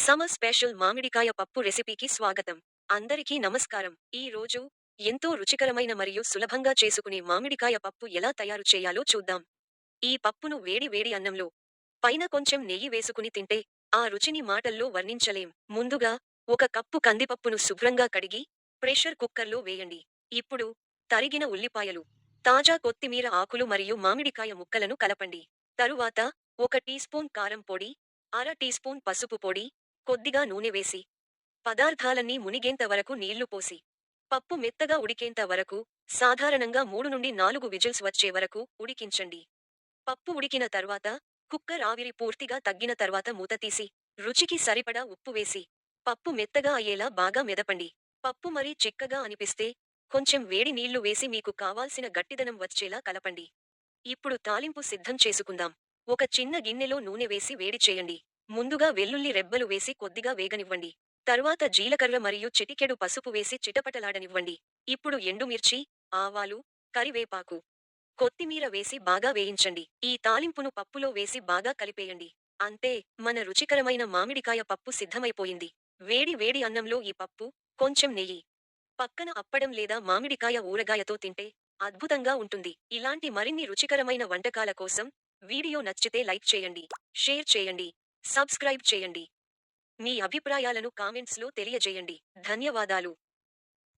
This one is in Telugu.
సమ్మర్ స్పెషల్ మామిడికాయ పప్పు రెసిపీకి స్వాగతం. అందరికీ నమస్కారం. ఈ రోజు ఎంతో రుచికరమైన మరియు సులభంగా చేసుకునే మామిడికాయ పప్పు ఎలా తయారు చేయాలో చూద్దాం. ఈ పప్పును వేడి వేడి అన్నంలో పైన కొంచెం నెయ్యి వేసుకుని తింటే ఆ రుచిని మాటల్లో వర్ణించలేం. ముందుగా ఒక కప్పు కందిపప్పును శుభ్రంగా కడిగి ప్రెషర్ కుక్కర్లో వేయండి. ఇప్పుడు తరిగిన ఉల్లిపాయలు, తాజా కొత్తిమీర ఆకులు మరియు మామిడికాయ ముక్కలను కలపండి. తరువాత ఒక టీ స్పూన్ కారం పొడి, అర టీ స్పూన్ పసుపు పొడి, కొద్దిగా నూనె వేసి పదార్థాలన్నీ మునిగేంత వరకు నీళ్లు పోసి పప్పు మెత్తగా ఉడికేంత వరకు, సాధారణంగా 3 నుండి 4 విజిల్స్ వచ్చే వరకు ఉడికించండి. పప్పు ఉడికిన తర్వాత కుక్కర్ ఆవిరి పూర్తిగా తగ్గిన తర్వాత మూత తీసి రుచికి సరిపడా ఉప్పు వేసి పప్పు మెత్తగా అయ్యేలా బాగా మెదపండి. పప్పు మరీ చిక్కగా అనిపిస్తే కొంచెం వేడి నీళ్లు వేసి మీకు కావాల్సిన గట్టిదనం వచ్చేలా కలపండి. ఇప్పుడు తాలింపు సిద్ధం చేసుకుందాం. ఒక చిన్న గిన్నెలో నూనె వేసి వేడి చేయండి. ముందుగా వెల్లుల్లి రెబ్బలు వేసి కొద్దిగా వేగనివ్వండి. తరువాత జీలకర్ర మరియు చిటికెడు పసుపు వేసి చిటపటలాడనివ్వండి. ఇప్పుడు ఎండుమిర్చి, ఆవాలు, కరివేపాకు, కొత్తిమీర వేసి బాగా వేయించండి. ఈ తాలింపును పప్పులో వేసి బాగా కలిపేయండి. అంతే, మన రుచికరమైన మామిడికాయ పప్పు సిద్ధమైపోయింది. వేడి వేడి అన్నంలో ఈ పప్పు, కొంచెం నెయ్యి, పక్కన అప్పడం లేదా మామిడికాయ ఊరగాయతో తింటే అద్భుతంగా ఉంటుంది. ఇలాంటి మరిన్ని రుచికరమైన వంటకాల కోసం వీడియో నచ్చితే లైక్ చేయండి, షేర్ చేయండి, సబ్స్క్రైబ్ చేయండి. మీ అభిప్రాయాలను కామెంట్స్లో తెలియజేయండి. ధన్యవాదాలు.